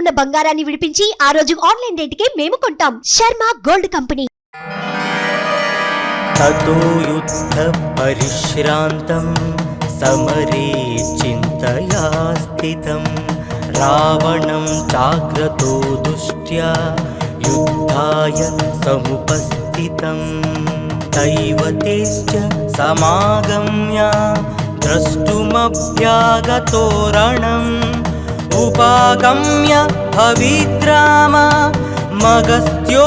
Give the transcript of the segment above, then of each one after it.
ఉన్న బంగారాన్ని విడిపించి ఆ రోజు ఆన్లైన్ రేటుకే మేము కొంటాం. Sharma gold company. తతో యుద్ధ పరిశ్రాంతం సమరే చింతయా స్థితం రావణం జాగ్రతో దృష్ట్యా యుద్ధాయ సముపస్థితం దైవతేశ్చ సమాగమ్య ద్రష్టుమభ్యాగతో రణం ఉపాగమ్య భవిద్రామ మగస్త్యో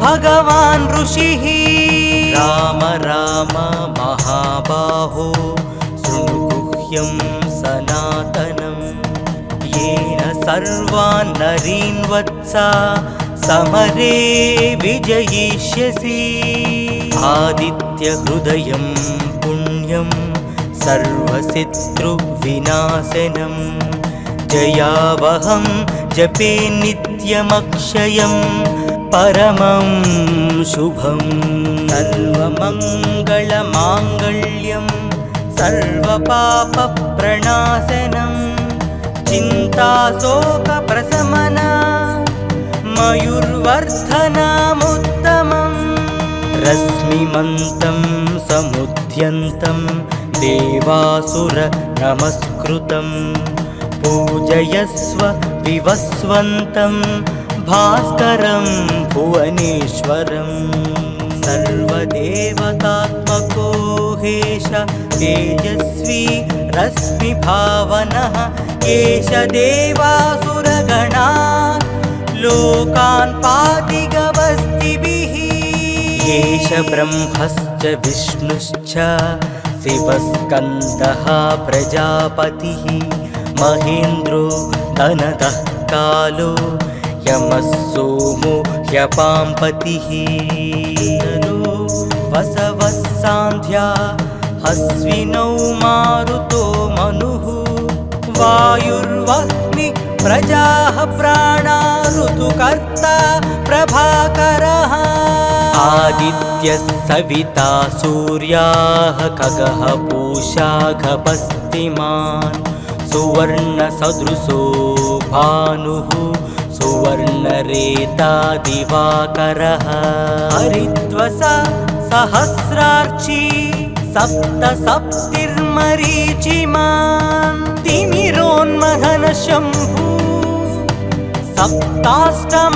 భగవాన్ ఋషిః రామ రామ మహాబాహో శృణు గుహ్యం సనాతనం येन सर्वान् नरीन् वत्सा समरे विजयिष्यसि आदित्यहृदयं पुण्यं सर्वशत्रुविनाशनं जयावहं जपे नित्यमक्षयं परमं शुभं सर्वमङ्गलमाङ्गल्यं सर्वपापप्रणाशनं चिन्ताशोकप्रशमना मयूर्वर्धनमुत्तमम् रश्मिमन्तं समुद्यन्तं देवासुर नमस्कृतं पूजयस्व विवस्वन्तं भास्करं भुवनेश्वरं सर्वदेवतात्मको हेश तेजस्वी रश्मिभावनः एष देवासुरगणा लोकान् पातिगवस्तिभिः एष ब्रह्मश्च विष्णुश्च शिवस्कन्दः प्रजापतिः महेन्द्रो धनदः कालो यमः सोमो ह्यपाम्पतिः वसवः सान्ध्या हस्विनौ मारुतो मनुः वायुर्वह्नि प्रजाः प्राणा ऋतुकर्ता प्रभाकरः आदित्यः सविता सूर्याः खगः पूषा गपस्तिमान् सुवर्णसदृशो भानुः सुवर्णरेता दिवाकरः हरिद्वसा सहस्रार्ची सप्तसप्तिर्मरीचिमान् तिमिरोन्मथन शम्भु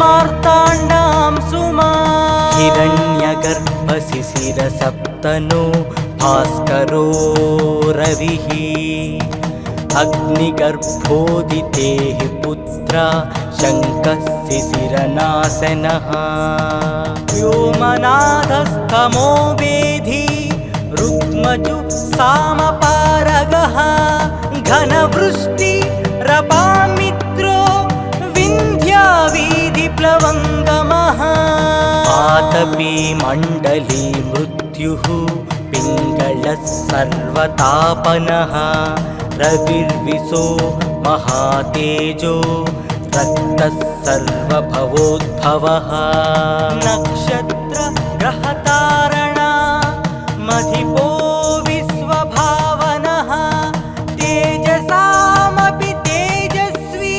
सप्ताष्टमार्ताण्डां सुमान् हिरण्यगर्भशिशिरसप्तनो भास्करो रविः अग्निगर्भोदितेः पुत्रा शङ्कः शिशिरनाशनः व्योमनाथस्तमो वेधी रुक्मजु सामपारगः घनवृष्टिरपामित्रो विन्ध्यावीधिप्लवङ्गमः आतपी मण्डली मृत्युः पिङ्गलः सर्वतापनः रविर्विशो महातेजो रक्तः सर्वभवोद्भवः नक्षत्र ग्रहतारणा मधिपो विश्वभावनः तेजसामपि तेजस्वी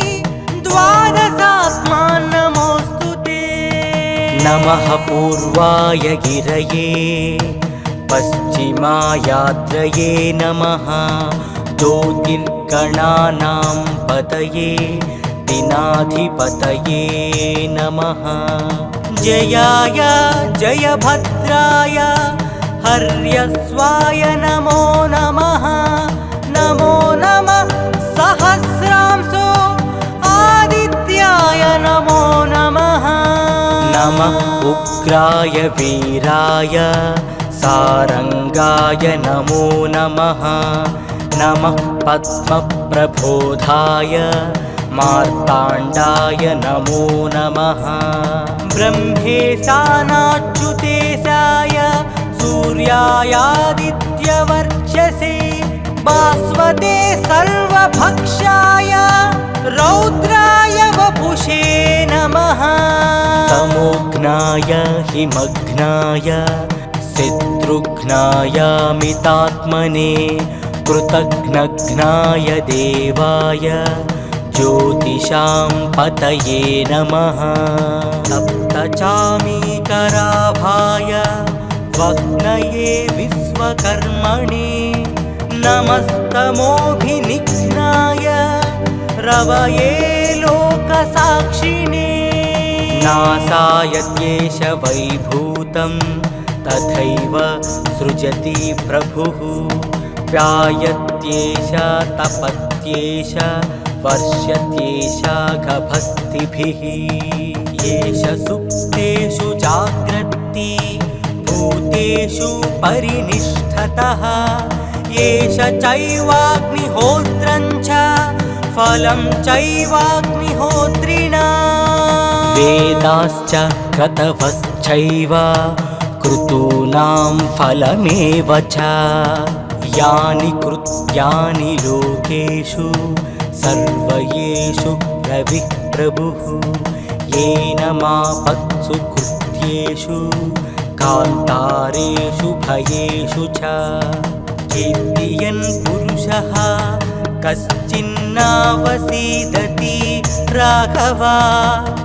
द्वादशात्मान् नमोऽस्तु ते नमः पूर्वाय गिरये पश्चिमायाद्रये नमः ज्योतिर्गणानां पतये दिनाधिपतये नमः जयाय जयभद्राय हर्यस्वाय नमो नमः नमो नमः सहस्रांशो आदित्याय नमो नमः नमः उग्राय वीराय सारंगाय नमो नमः नमः पद्मप्रबोधाय मार्ताण्डाय नमो नमः ब्रह्मेशानाच्युतेशाय सूर्यायादित्यवर्चसे भास्वते सर्वभक्षाय रौद्राय वपुषे नमः तमोघ्नाय हिमघ्नाय शत्रुघ्नायामितात्मने कृतघ्नघ्नाय देवाय ज्योतिषां पतये नमः। सप्तचामीकराभाय वह्नये विश्वकर्मणे नमस्तमोभिनिघ्नाय रवये लोकसाक्षिणे। नासायत्येष वैभूतं तथैव सृजति प्रभुः। व्यायत्येष तपत्येष वर्ष्यत्येष गभस्तिभिः। येष सुप्तेषु जाग्रत्ति भूतेषु परिनिष्ठतः। येष चैवाग्निहोत्रं च फलं चैवाग्निहोत्रिणा। वेदाश्च क्रतवश्चैव क्रतूनां फलमेव च। यानि कृत्यानि लोकेषु सर्वयेषु रविः प्रभुः। येन मापत्सु कृत्येषु कान्तारेषु भयेषु च। चेद्यन् पुरुषः कश्चिन्नावसीदति राघवा।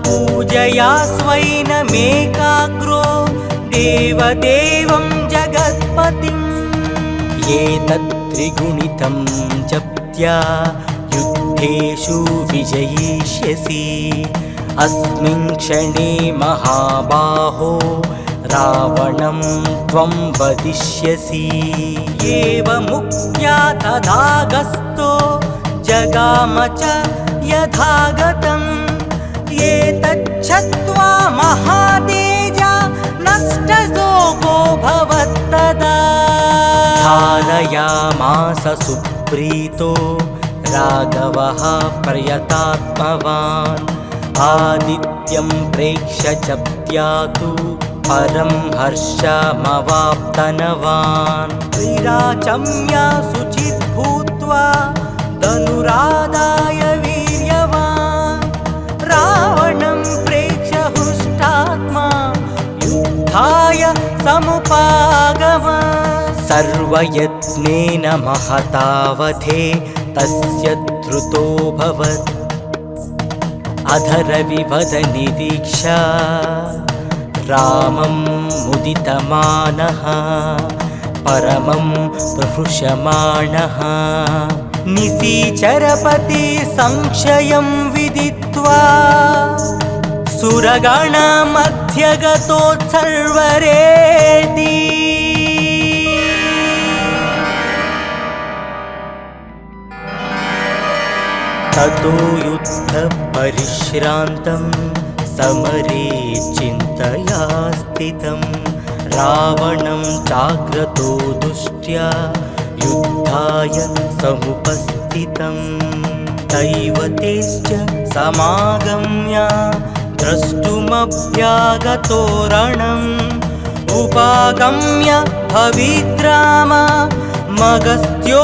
पूजया स्वैनमेकाग्रो देवदेवं जगत्पतिम्। एतत् त्रिगुणितं जप्त्या युद्धेषु विजयिष्यसि। अस्मिन् क्षणे महाबाहो रावणं त्वं वदिष्यसि। एवमुक्त्या तदागस्तो जगाम च यथागतम्। एतच्छ्रुत्वा महातेजा नष्टशोको भवत्तदा। धारयामास सुप्रीतो राघवः प्रयतात्मवान्। आदित्यं प्रेक्ष्य जप्त्यातु परं हर्षमवाप्तनवान्। विराचम्य शुचिः भूत्वा धनुरादाय वीर्यवान्। रावणं प्रेक्ष्य हृष्टात्मा युद्धाय समुपागमः। सर्वयत्नेन महतावधे तस्य धृतोऽभवत्। अधरविवदनिरीक्षा रामं मुदितमानः। परमं प्रहृष्यमाणः। निशिचरपति संशयं विदित्वा सुरगणमध्यगतोत्सर्वरेति। ततो युद्धपरिश्रान्तं समरे चिन्तया स्थितं। रावणं चाग्रतो दृष्ट्या युद्धाय समुपस्थितं। दैवतेश्च समागम्य द्रष्टुमभ्यागतो रणम्। उपागम्य भविद्राम मगस्त्यो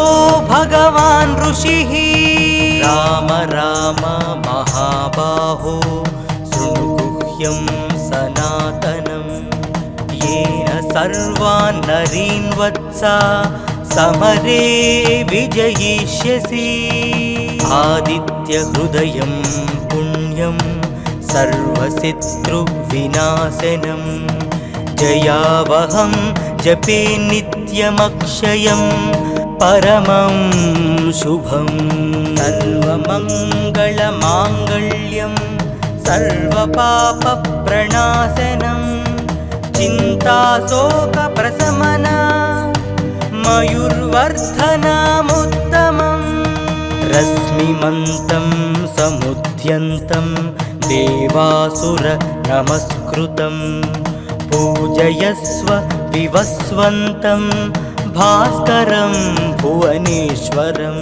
भगवान् ऋषिः। राम राम महाबाहो शृणु गुह्यं सनातनं। येन सर्वान् नरीन् वत्सा समरे विजयिष्यसि। आदित्यहृदयं पुण्यं सर्वशत्रुविनाशनं। जयावहं जपे नित्यमक्षयं परमं शुभं। सर्वमङ्गलमाङ्गल्यं सर्वपापप्रणाशनं। चिन्ताशोकप्रशमना मयूर्वर्धनमुत्तमम्। रश्मिमन्तं समुद्यन्तं देवासुर नमस्कृतं। पूजयस्व विवस्वन्तं भास्करं भुवनेश्वरं।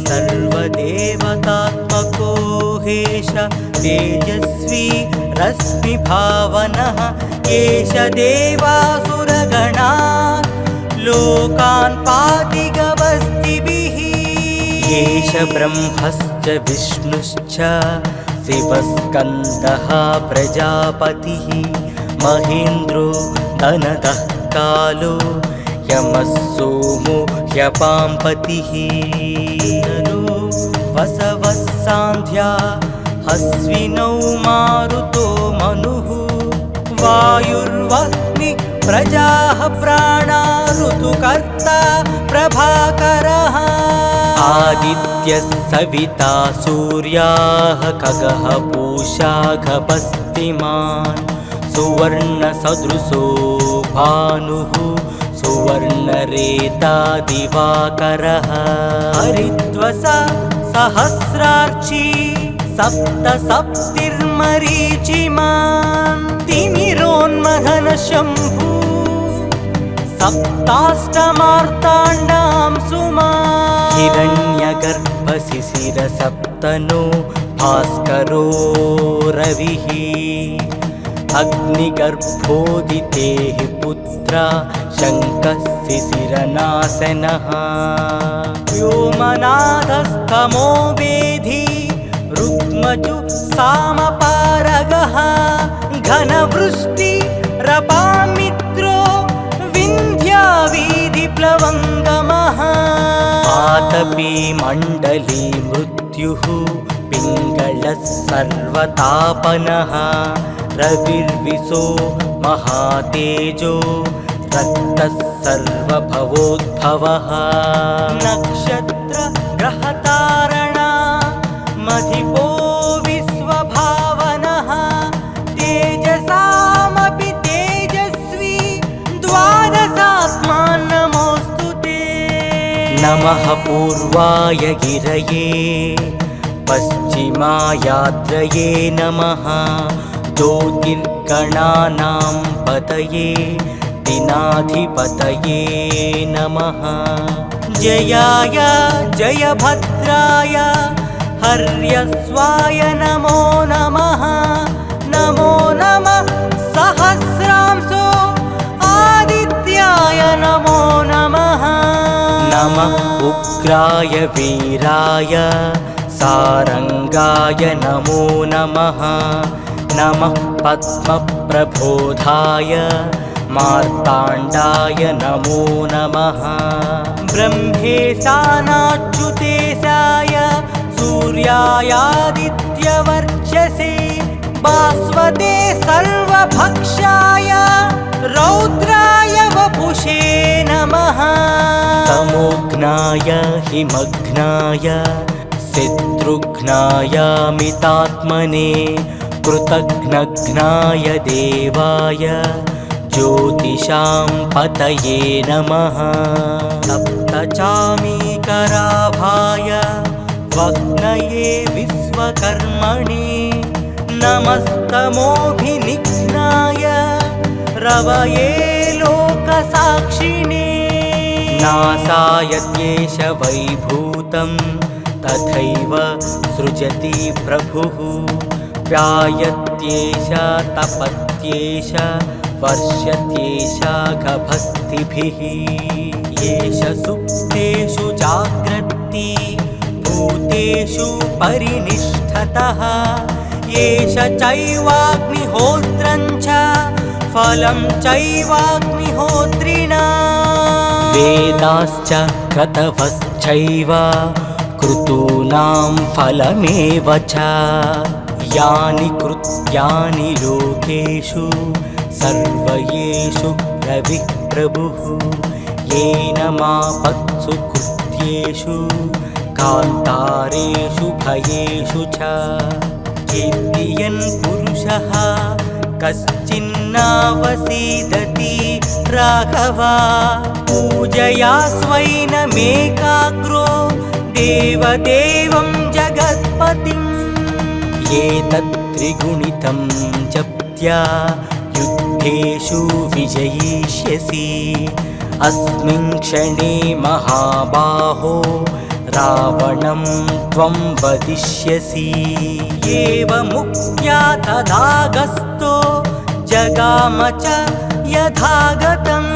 सर्वदेवतात्मको हेश तेजस्वी रश्मिभावनः। एष देवासुरगणा लोकान् पाति गवस्तिभिः। एष ब्रह्मश्च विष्णुश्च शिवस्कन्दः प्रजापतिः। महेन्द्रो धनदः कालो यमः सोमो ह्यपां पतिः। वसवः सान्ध्या हस्विनौ मारुतो मनुः वायुर्वह्नि प्रजाः प्राणा ऋतुकर्ता प्रभाकरः आदित्यः सविता सूर्याः खगः पूषा गभस्तिमान् सुवर्णसदृशो भानुः सुवर्णरेता दिवाकरः हरिद्वसा सहस्रार्ची सप्तसप्तिर्मरीचिमान् तिमिरोन्मथन शम्भु सप्ताष्टमार्ताण्डां सुमान् हिरण्यगर्भशिशिरसप्तनो भास्करो रविः अग्निगर्भोदितेः पुत्रा शङ्कः शिशिरनाशनः व्योमनादस्तमो वेधी रुक्मजु सामपारगः घनवृष्टिरपामित्रो विन्ध्यावीधिप्लवङ्गमः आतपी मण्डली मृत्युः पिङ्गलः सर्वतापनः रविर्विशो महातेजो रक्तः सर्वभवोद्भवः नक्षत्रग्रहतारणा मधिपो विश्वभावनः तेजसामपि तेजस्वी द्वादशात्मा नमोऽस्तु ते नमः पूर्वाय गिरये पश्चिमायाद्रये नमः ज्योतिर्गणानां पतये दिनाधिपतये नमः जयाय जयभद्राय हर्यस्वाय नमो नमः नमो नमः सहस्रांशो आदित्याय नमो नमः नमः उग्राय वीराय सारंगाय नमो नमः नमः पद्मप्रबोधाय मार्ताण्डाय नमो नमः ब्रह्मेशानाच्युतेशाय सूर्यायादित्यवर्चसे भास्वते सर्वभक्षाय रौद्राय वपुषे नमः तमोघ्नाय हिमघ्नाय शत्रुघ्नाय मितात्मने कृतघ्नघ्नाय देवाय ज्योतिषां पतये नमः सप्तचामीकराभाय वग्नये विश्वकर्मणे नमस्तमोभिनिघ्नाय रवये लोकसाक्षिणे नासाय द्वेष वैभूतं तथैव सृजति प्रभुः व्यायत्येष तपत्येष वर्षत्येष गभस्तिभिः येष सुप्तेषु जाग्रत्ति भूतेषु परिनिष्ठतः येष चैवाग्निहोत्रं च फलं चैवाग्निहोत्रिणा वेदाश्च क्रतवश्चैव क्रतूनां फलमेव च यानि कृत्यानि लोकेषु सर्वयेषु रविः प्रभुः येन मापत्सु कृत्येषु कान्तारेषु भयेषु च कीर्तियन् पुरुषः कश्चिन्नावसीदति राघवा पूजया स्वैनमेकाग्रो देवदेवं जगत्पतिम् एतत् त्रिगुणितं जप्त्या युद्धेषु विजयिष्यसि अस्मिन् क्षणे महाबाहो रावणं त्वं वदिष्यसि एवमुक्त्या तदागस्तो जगाम च यथागतम्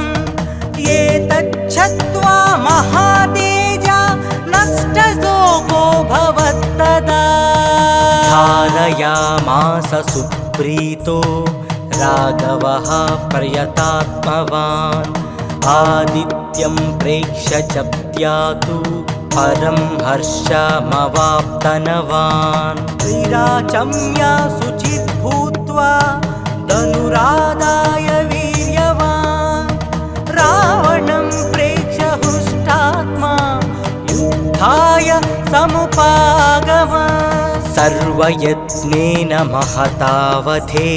एतच्छ्रुत्वा महातेजा नष्टशोको भवत्तदा धारयामास सुप्रीतो राघवः प्रयतात्मवान् आदित्यं प्रेक्ष्य जप्त्या तु परं हर्षमवाप्तनवान् त्रिराचम्य शुचिर्भूत्वा धनुरादाय वीर्यवान् रावणं प्रेक्ष्य हृष्टात्मा युद्धाय समुपागमः सर्वयत्नेन महतावधे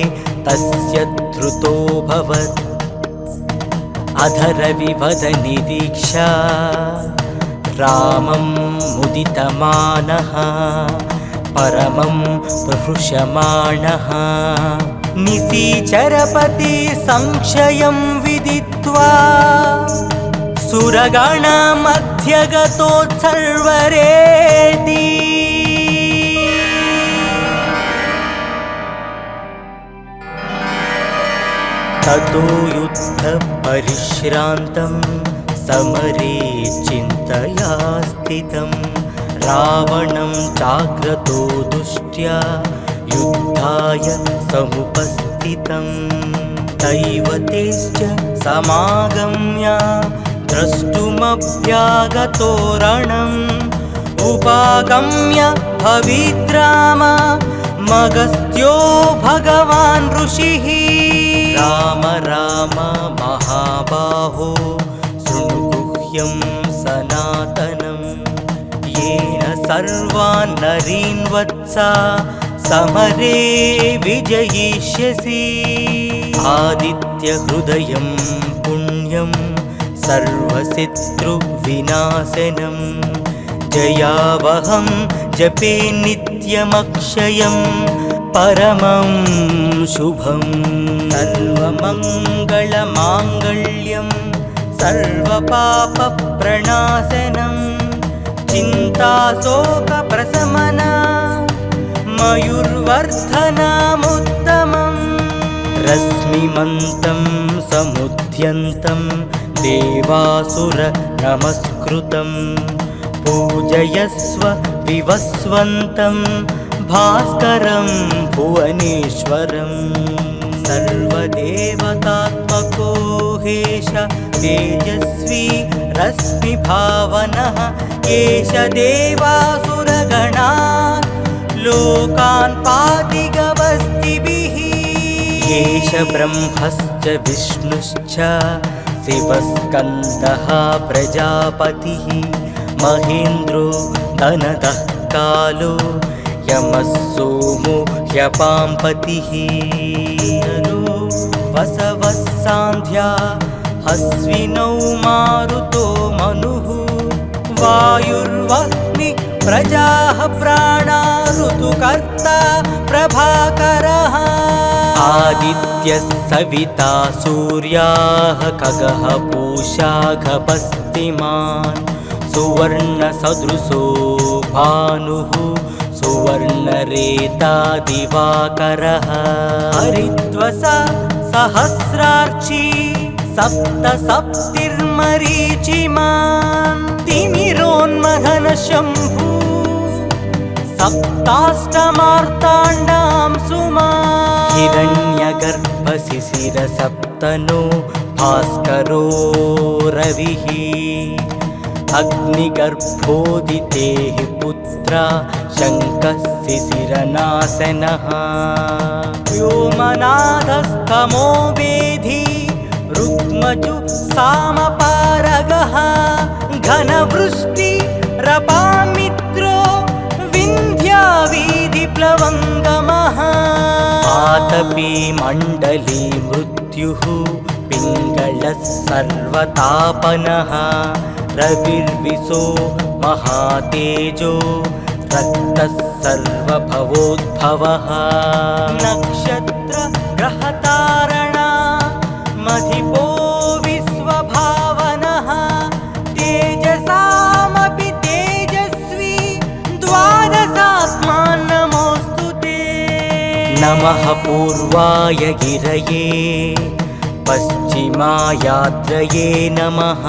तस्य धृतोऽभवत् अधरविवदनिरीक्षा रामं मुदितमानः परमं प्रहृष्यमाणः निशिचरपति संशयं विदित्वा सुरगणमध्यगतोत्सर्वरेति ततो युद्धपरिश्रान्तं समरे चिन्तया स्थितं रावणं चाग्रतो दुष्ट्या युद्धाय समुपस्थितं दैवतेश्च समागम्य द्रष्टुमभ्यागतो रणम् उपागम्य भविद्राम मगस्त्यो भगवान् ऋषिः राम राम महाबाहो शृणु गुह्यं सनातनं येन सर्वान् नरीन् वत्सा समरे विजयिष्यसि आदित्यहृदयं पुण्यं सर्वशत्रुविनाशनं जयावहं जपे नित्यमक्षयं परमं शुभं सर्वमङ्गलमाङ्गल्यं सर्वपापप्रणाशनं चिन्ताशोकप्रशमना मयूर्वर्धनमुत्तमम् रश्मिमन्तं समुद्यन्तं देवासुर नमस्कृतं पूजयस्व विवस्वन्तं भास्करं भुवनेश्वरं सर्वदेवतात्मको हेश तेजस्वी रश्मिभावनः एष देवासुरगणा लोकान् पातिगवस्तिभिः एष ब्रह्मश्च विष्णुश्च शिवस्कन्दः प्रजापतिः महेन्द्रो धनदः कालो यमः सोमो ह्यपाम्पतिः वसवः सान्ध्या अश्विनौ मारुतो मनुः वायुर्वह्नि प्रजाः प्राणा ऋतुकर्ता प्रभाकरः आदित्यः सविता सूर्याः खगः पूषा गभस्तिमान् सुवर्णसदृशो भानुः सुवर्णरेता दिवाकरः हरिद्वसा सहस्रार्ची सप्तसप्तिर्मरीचिमान् तिमिरोन्मथनशम्भु सप्ताष्टमार्ताण्डां सुमान् हिरण्यगर्भशिशिरसप्तनो भास्करो रविः अग्निगर्भोदितेः पुत्रा शङ्कः शिशिरनाशनः व्योमनाथस्तमो वेधी रुक्मजु सामपारगः घनवृष्टिरपामित्रो विन्ध्यावीधिप्लवङ्गमः आतपी मण्डली मृत्युः पिङ्गलः सर्वतापनः रविर्विशो महातेजो रक्तः सर्वभवोद्भवः नक्षत्रग्रहतारणा मधिपो विश्वभावनः तेजसामपि तेजस्वी द्वादशात्मा नमोऽस्तु ते नमः पूर्वाय गिरये पश्चिमायाद्रये नमः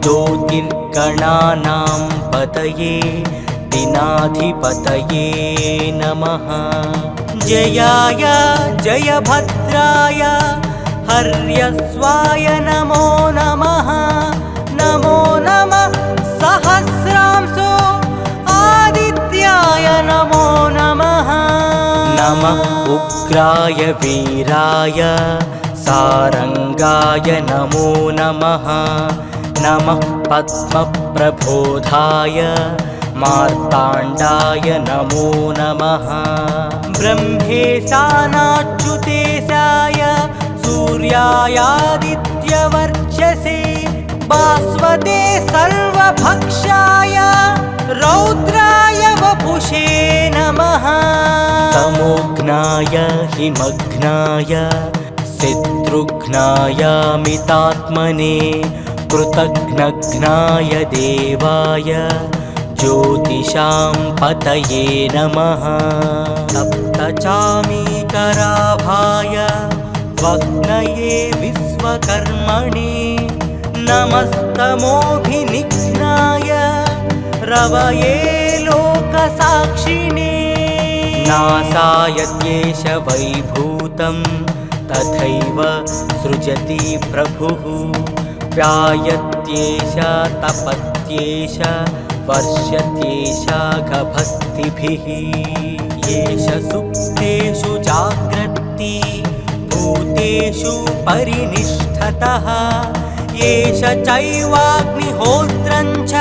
ज्योतिर्गणानां पतये दिनाधिपतये नमः जयाय जयभद्राय हर्यस्वाय नमो नमः नमो नमः सहस्रां नमो नमः नमः उग्राय वीराय सारंगाय नमो नमः नमः पद्मप्रबोधाय मार्ताण्डाय नमो नमः ब्रह्मेशानाच्युतेशाय सूर्यायादित्यवर्चसे भास्वते सर्वभक्षाय रौद्राय वपुषे नमः तमोघ्नाय हिमघ्नाय शत्रुघ्नाय मितात्मने कृतघ्नघ्नाय देवाय ज्योतिषां पतये नमः सप्तचामीकराभाय वग्नये विश्वकर्मणे नमस्तमोभिनिघ्नाय रवये लोकसाक्षिणे नासाय द्वेष वैभूतं तथैव सृजति प्रभुः व्यायत्येष तपत्येष वर्षत्येष गभस्तिभिः येष सुप्तेषु जाग्रत्ति भूतेषु परिनिष्ठतः येष चैवाग्निहोत्रं च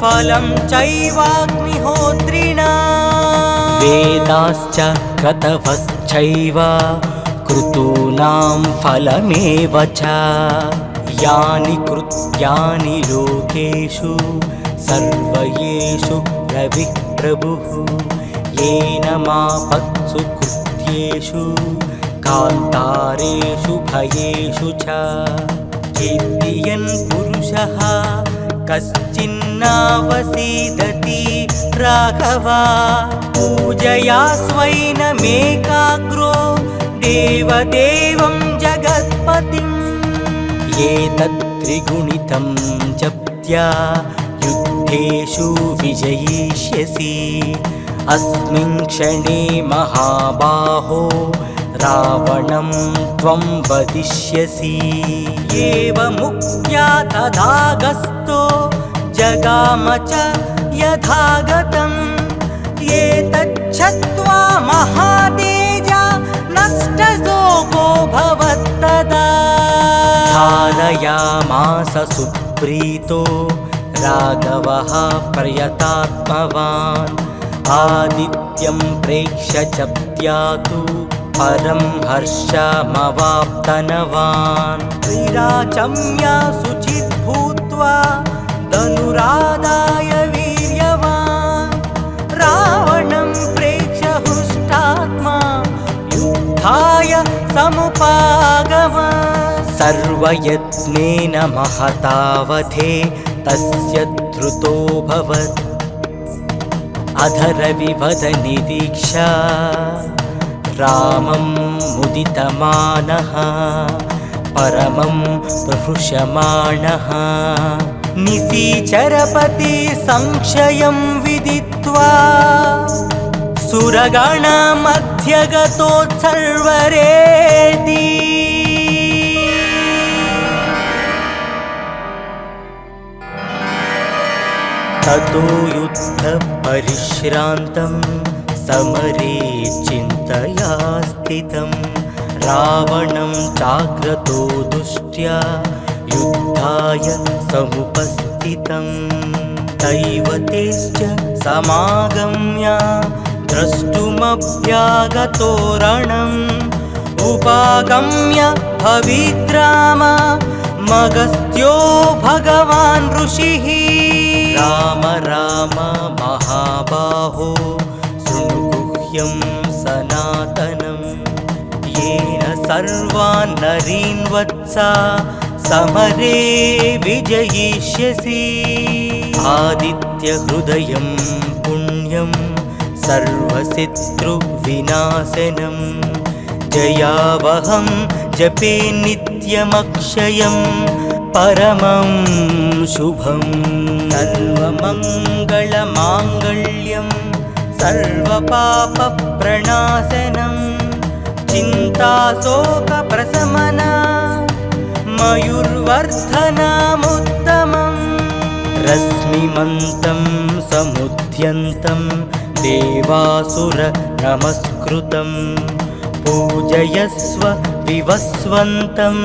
फलं चैवाग्निहोत्रिणा वेदाश्च क्रतवश्चैव क्रतूनां फलमेव च यानि कृत्यानि लोकेषु सर्वयेषु रविः प्रभुः येन मापत्सु कृत्येषु कान्तारेषु भयेषु च चेद्यन् पुरुषः कश्चिन्नावसीदति राघवा पूजया स्वैनमेकाग्रो देवदेवं जगत्पतिम् एतत्त्रिगुणितं जप्त्या युद्धेषु विजयिष्यसि अस्मिन् क्षणे महाबाहो रावणं त्वं वदिष्यसि एवमुक्त्या तथागस्तो जगाम च यथागतम् एतच्छ्रुत्वा महातेजा नष्टशोको भवत्तदा धारयामास सुप्रीतो राघवः प्रयतात्मवान् आदित्यं प्रेक्ष्य जप्त्यातु परं हर्षमवाप्तनवान् त्रिराचम्य शुचित् भूत्वा धनुरादाय वीर्यवान् रावणं प्रेक्ष्य हृष्टात्मा युद्धाय समुपागमत् सर्वयत्नेन महतावधे तस्य धृतोऽभवत् अधरविवदनिरीक्षा रामं मुदितमानः परमं प्रहृष्यमाणः निशीचरपति संशयं विदित्वा सुरगणमध्यगतोत्सर्वरेति ततो युद्धपरिश्रान्तं समरे चिन्तया स्थितं रावणं चाग्रतो दुष्ट्या युद्धाय समुपस्थितं दैवतेश्च समागम्य द्रष्टुमभ्यागतो रणम् उपागम्य भविद्राम मगस्त्यो भगवान् ऋषिः राम राम महाबाहो शृणु गुह्यं सनातनं येन सर्वान् नरीन् वत्सा समरे विजयिष्यसि आदित्यहृदयं पुण्यं सर्वशत्रुविनाशनं जयावहं जपे नित्यमक्षयं परमं शुभं सर्वमङ्गलमाङ्गल्यं सर्वपापप्रणाशनं चिन्ताशोकप्रशमना मयूर्वर्धनमुत्तमम् रश्मिमन्तं समुद्यन्तं देवासुर नमस्कृतं पूजयस्व विवस्वन्तं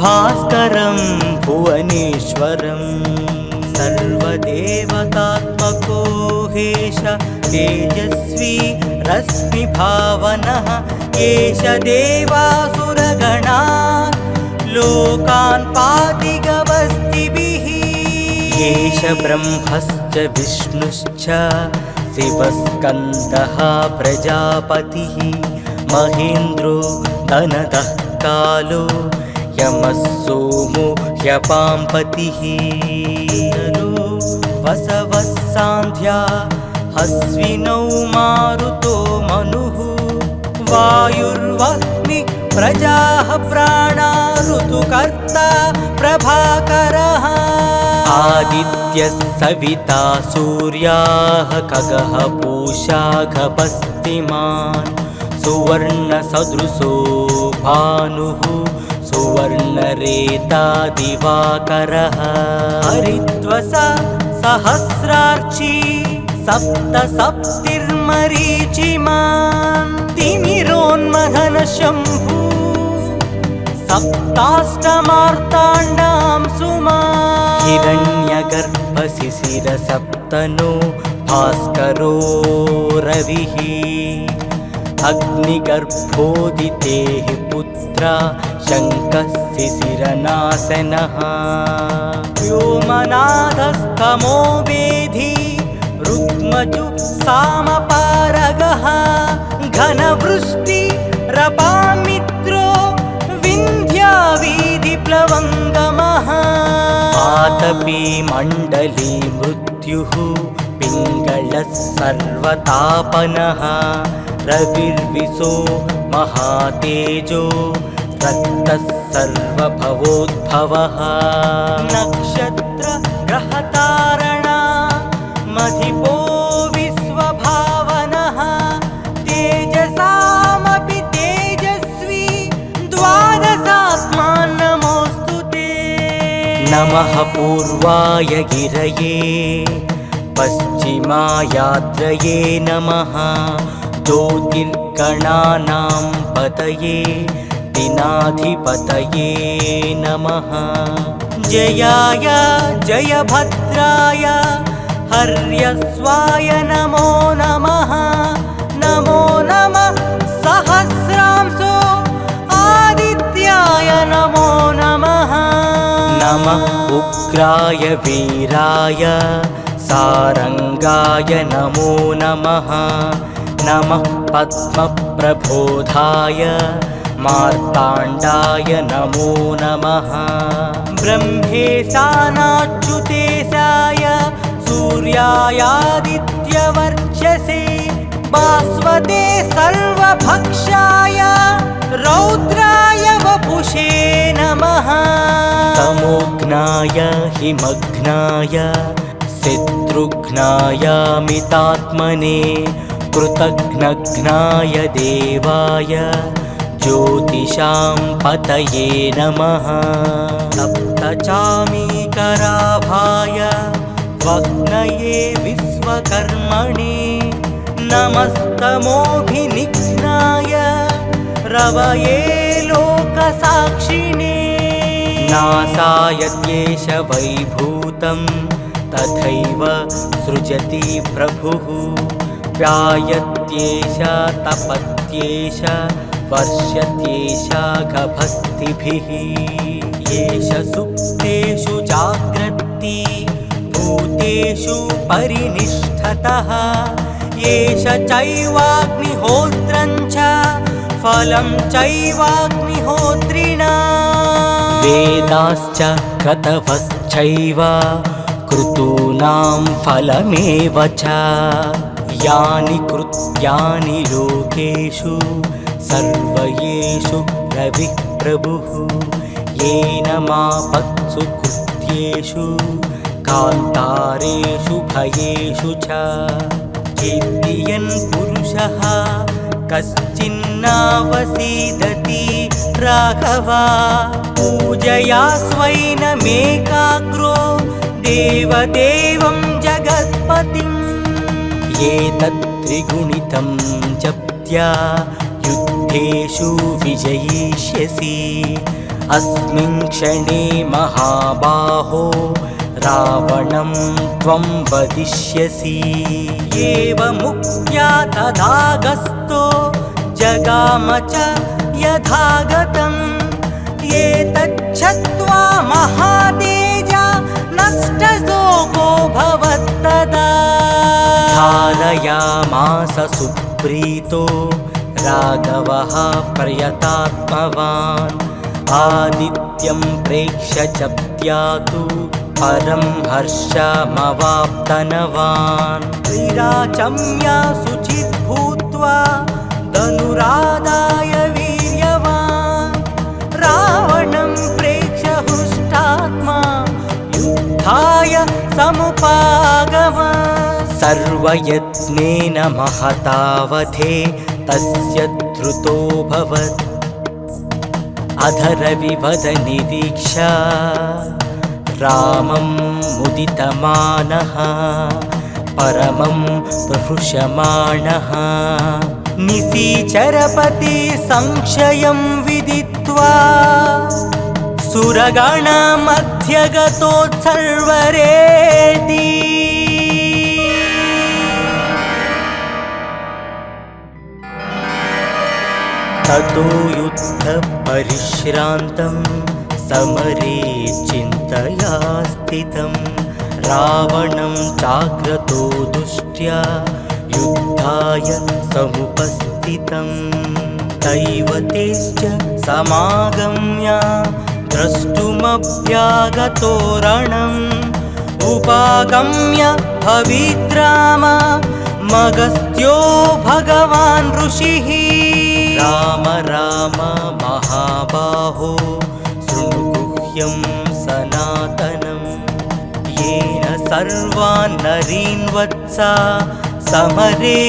भास्करं भुवनेश्वरं सर्वदेवतात्मको हेश तेजस्वी रश्मिभावनः एष देवासुरगणान् लोकान् पातिगवस्तिभिः एष ब्रह्मश्च विष्णुश्च शिवस्कन्दः प्रजापतिः महेन्द्रो धनदः कालो यमः सोमो ह्यपाम्पतिः वसवः सान्ध्या हस्विनौ मारुतो मनुः वायुर्वह्निः प्रजाः प्राणा ऋतुकर्ता प्रभाकरः आदित्यः सविता सूर्याः खगः पूषा गपस्तिमान् सुवर्णसदृशो भानुः सुवर्णरेता दिवाकरः हरिद्वसा सहस्रार्ची सप्तसप्तिर्मरीचिमान् तिमिरोन्मथन शम्भु सप्ताष्टमार्ताण्डां सुमान् हिरण्यगर्भशिशिरसप्तनो भास्करो रविः अग्निगर्भोदितेः पुत्रा शङ्कः शिशिरनाशनः व्योमनाथस्तमो वेधी रुक्मजु सामपारगः घनवृष्टिरपामित्रो विन्ध्यावीधिप्लवङ्गमः आतपी मण्डली मृत्युः पिङ्गलः सर्वतापनः रविर्विशो महातेजो रक्तः सर्वभवोद्भवः नक्षत्र ग्रहतारणा मधिपो विश्वभावनः तेजसामपि तेजस्वी द्वादशात्मान् नमोऽस्तु ते नमः पूर्वाय गिरये पश्चिमायाद्रये नमः ज्योतिर्गणानां पतये दिनाधिपतये नमः जयाय जयभद्राय हर्यस्वाय नमो नमः नमो नमः सहस्रांशो आदित्याय नमो नमः नमः उग्राय वीराय सारंगाय नमो नमः नमः पद्मप्रबोधाय मार्ताण्डाय नमो नमः ब्रह्मेशानाच्युतेशाय सूर्यायादित्यवर्चसे भास्वते सर्वभक्षाय रौद्राय वपुषे नमः तमोघ्नाय हिमघ्नाय शत्रुघ्नायामितात्मने कृतघ्नघ्नाय देवाय ज्योतिषां पतये नमः सप्तचामीकराभाय वग्नये विश्वकर्मणे नमस्तमोभिनिघ्नाय रवये लोकसाक्षिणे नासाय क्लेश वैभूतं तथैव सृजति प्रभुः व्यायत्येष तपत्येष वर्ष्यत्येष गभस्तिभिः येष सुप्तेषु जाग्रत्ति भूतेषु परिनिष्ठतः येष चैवाग्निहोत्रं च फलं चैवाग्निहोत्रिणा वेदाश्च क्रतवश्चैव क्रतूनां फलमेव च यानि कृत्यानि लोकेषु सर्वयेषु रविः प्रभुः येन मापत्सु कृत्येषु कान्तारेषु भयेषु च चेद्यन् पुरुषः कश्चिन्नावसीदति राघवा पूजया स्वैनमेकाग्रो देवदेवं जगत्पतिम् एतत् त्रिगुणितं जप्त्या युद्धेषु विजयिष्यसि अस्मिन् क्षणे महाबाहो रावणं त्वं वदिष्यसि एवमुक्त्या तथागस्तो जगाम च यथागतम् एतच्छ्रुत्वा महातेजा नष्टशोको भवत्तदा धारयामास सुप्रीतो राघवः प्रयतात्मवान् आदित्यं प्रेक्ष्य जप्त्या तु परं हर्षमवाप्तनवान् त्रिराचम्या शुचित् भूत्वा धनुरादाय वीर्यवान् रावणं प्रेक्ष्य हृष्टात्मा युद्धाय समुपागमत् सर्वयत्नेन महतावधे तस्य धृतोऽभवत् अधरविवदनिरीक्षा रामं मुदितमानः परमं प्रहृष्यमाणः निशिचरपति संशयं विदित्वा सुरगणमध्यगतोत्सर्वरेति ततो युद्धपरिश्रान्तं समरे चिन्तया स्थितं रावणं चाग्रतो दुष्ट्या युद्धाय समुपस्थितं दैवतेश्च समागम्य द्रष्टुमभ्यागतो रणम् उपागम्य भविद्राम मगस्त्यो भगवान् ऋषिः राम राम महाबाहो शृणु गुह्यं सनातनम् येन सर्वान् नरीन् वत्सा समरे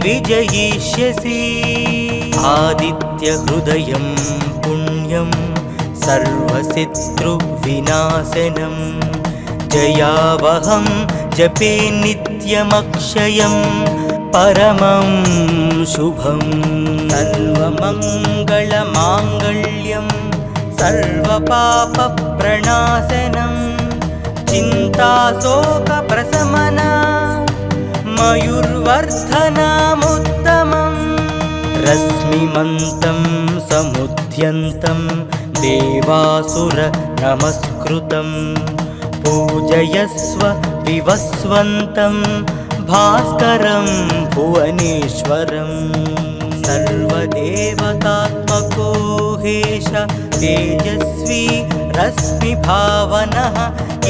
विजयिष्यसि आदित्यहृदयं पुण्यं सर्वशत्रुविनाशनं जयावहं जपे नित्यमक्षयं परमं शुभं सर्वमङ्गलमाङ्गल्यं सर्वपापप्रणाशनं चिन्ताशोकप्रशमना मयूर्वर्धनमुत्तमम् रश्मिमन्तं समुद्यन्तं देवासुर नमस्कृतं पूजयस्व विवस्वन्तं भास्करं भुवनेश्वरं सर्वदेवतात्मको हेश तेजस्वी रश्मिभावनः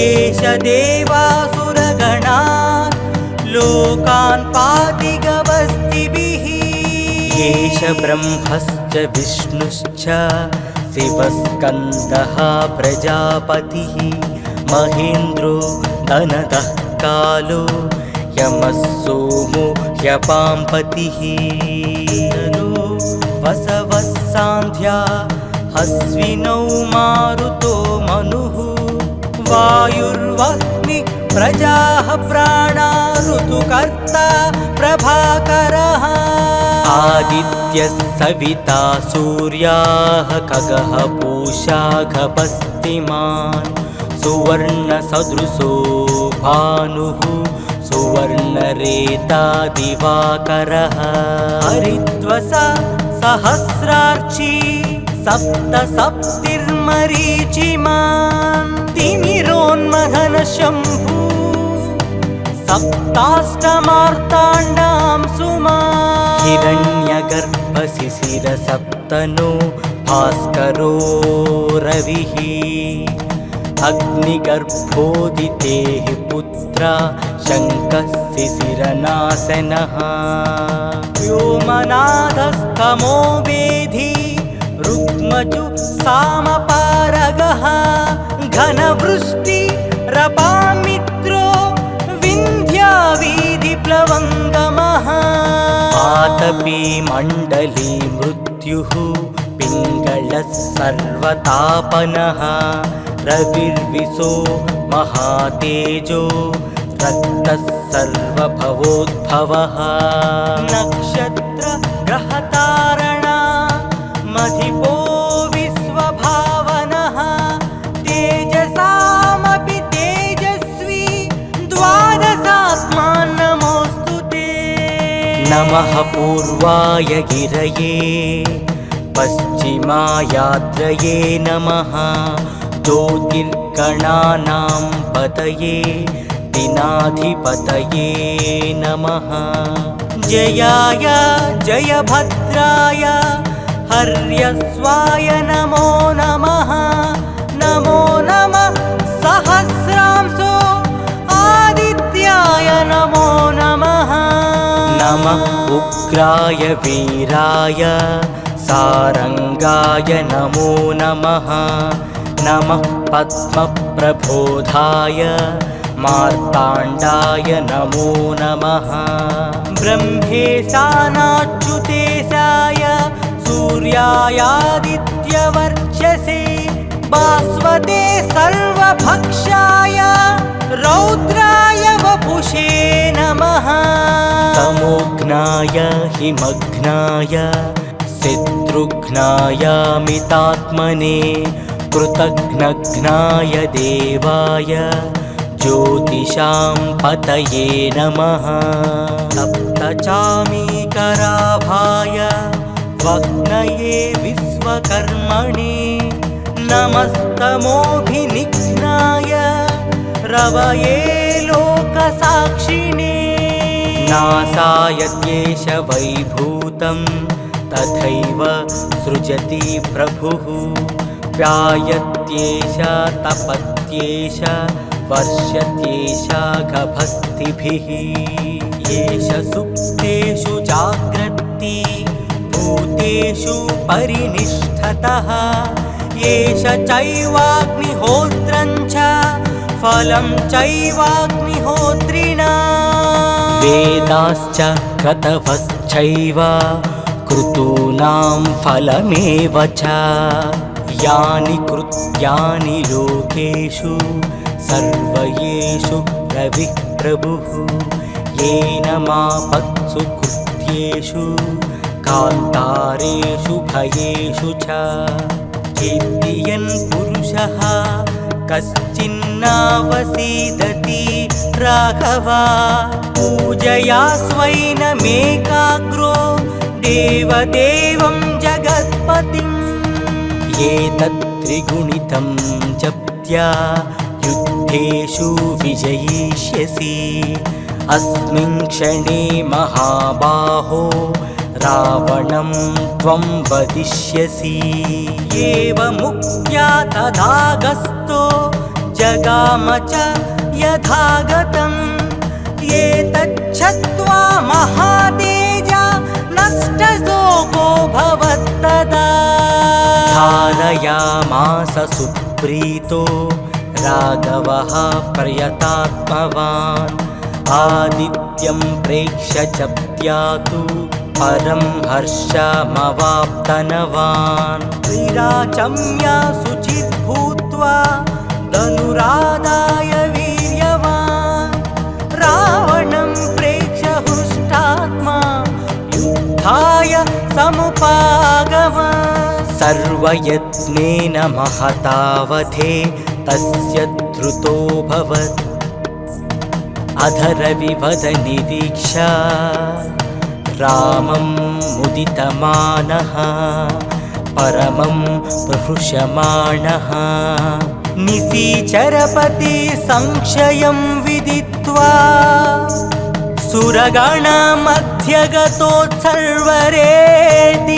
एष देवासुरगणा लोकान् पाति गवस्तिभिः एष ब्रह्मश्च विष्णुश्च शिवस्कन्दः प्रजापतिः महेन्द्रो धनदः कालो यमः सोमो ह्यपाम्पतिः वसवः सान्ध्या हस्विनौ मारुतो मनुः वायुर्वह्नि प्रजाः प्राणा ऋतुकर्ता प्रभाकरः आदित्यः सविता सूर्याः खगः पूषा गपस्तिमान् सुवर्णसदृशो भानुः सुवर्णरेता दिवाकरः हरिद्वसा सहस्रार्ची सप्तसप्तिर्मरीचिमान् तिमिरोन्मथन शम्भु सप्ताष्टमार्ताण्डां सुमान् हिरण्यगर्भशिशिरसप्तनो भास्करो रविः अग्निगर्भोदितेः पुत्रा शङ्कः शिशिरनाशनः व्योमनाथस्तमो वेधी रुक्मजु सामपारगः घनवृष्टि रपामित्रो विन्ध्यावीधिप्लवङ्गमः आतपी मण्डली मृत्युः पिङ्गलः सर्वतापनः रविर्विशो महातेजो रक्तः सर्वभवोद्भवः नक्षत्र ग्रहतारणा मधिपो विश्वभावनः तेजसामपि तेजस्वी द्वादशात्मान् नमोऽस्तु ते नमः पूर्वाय गिरये पश्चिमायाद्रये नमः ज्योतिर्गणानां पतये दिनाधिपतये नमः जयाय जयभद्राय हर्यस्वाय नमो नमः नमो नमः सहस्रांशो आदित्याय नमो नमः नमः उग्राय वीराय सारंगाय नमो नमः नमः पद्मप्रबोधाय मार्ताण्डाय नमो नमः ब्रह्मेशानाच्युतेशाय सूर्यायादित्यवर्चसे भास्वते सर्वभक्षाय रौद्राय वपुषे नमः तमोघ्नाय हिमघ्नाय शत्रुघ्नाय मितात्मने कृतघ्नघ्नाय देवाय ज्योतिषां पतये नमः सप्तचामीकराभाय वग्नये विश्वकर्मणे नमस्तमोभिनिघ्नाय रवये लोकसाक्षिणे नासाय त्येष वैभूतं तथैव सृजति प्रभुः व्यायत्येष तपत्येष वर्षत्येष गभस्तिभिः येष सुप्तेषु जाग्रत्ति भूतेषु परिनिष्ठतः येष चैवाग्निहोत्रं च फलं चैवाग्निहोत्रिणा वेदाश्च क्रतवश्चैव क्रतूनां फलमेव च यानि कृत्यानि लोकेषु सर्वयेषु रविः प्रभुः येन मापत्सु कृत्येषु कान्तारेषु भयेषु च कीर्तयन् पुरुषः कश्चिन्नावसीदति राघवा पूजया स्वैनमेकाग्रो देवदेवं जगत्पतिम् एतत् त्रिगुणितं जप्त्या युद्धेषु विजयिष्यसि अस्मिन् क्षणे महाबाहो रावणं त्वं वदिष्यसि एवमुक्त्या तदागस्तो जगाम च यथागतम् एतच्छत्वा महातेजा नष्टशोको भवत्तदा धारयामास सुप्रीतो राघवः प्रयतात्मवान् आदित्यं प्रेक्ष्य जप्त्यातु परं हर्षमवाप्तनवान् विराचम्या शुचिर्भूत्वा धनुरादाय वीर्यवान् रावणं प्रेक्ष्य हृष्टात्मा युद्धाय समुपागमन् सर्वयत्नेन महतावधे तस्य धृतोऽभवत् अधरविवदनिरीक्षा रामं मुदितमानः परमं प्रहृष्यमाणः निशिचरपति संशयं विदित्वा सुरगणमध्यगतोत्सर्वरेति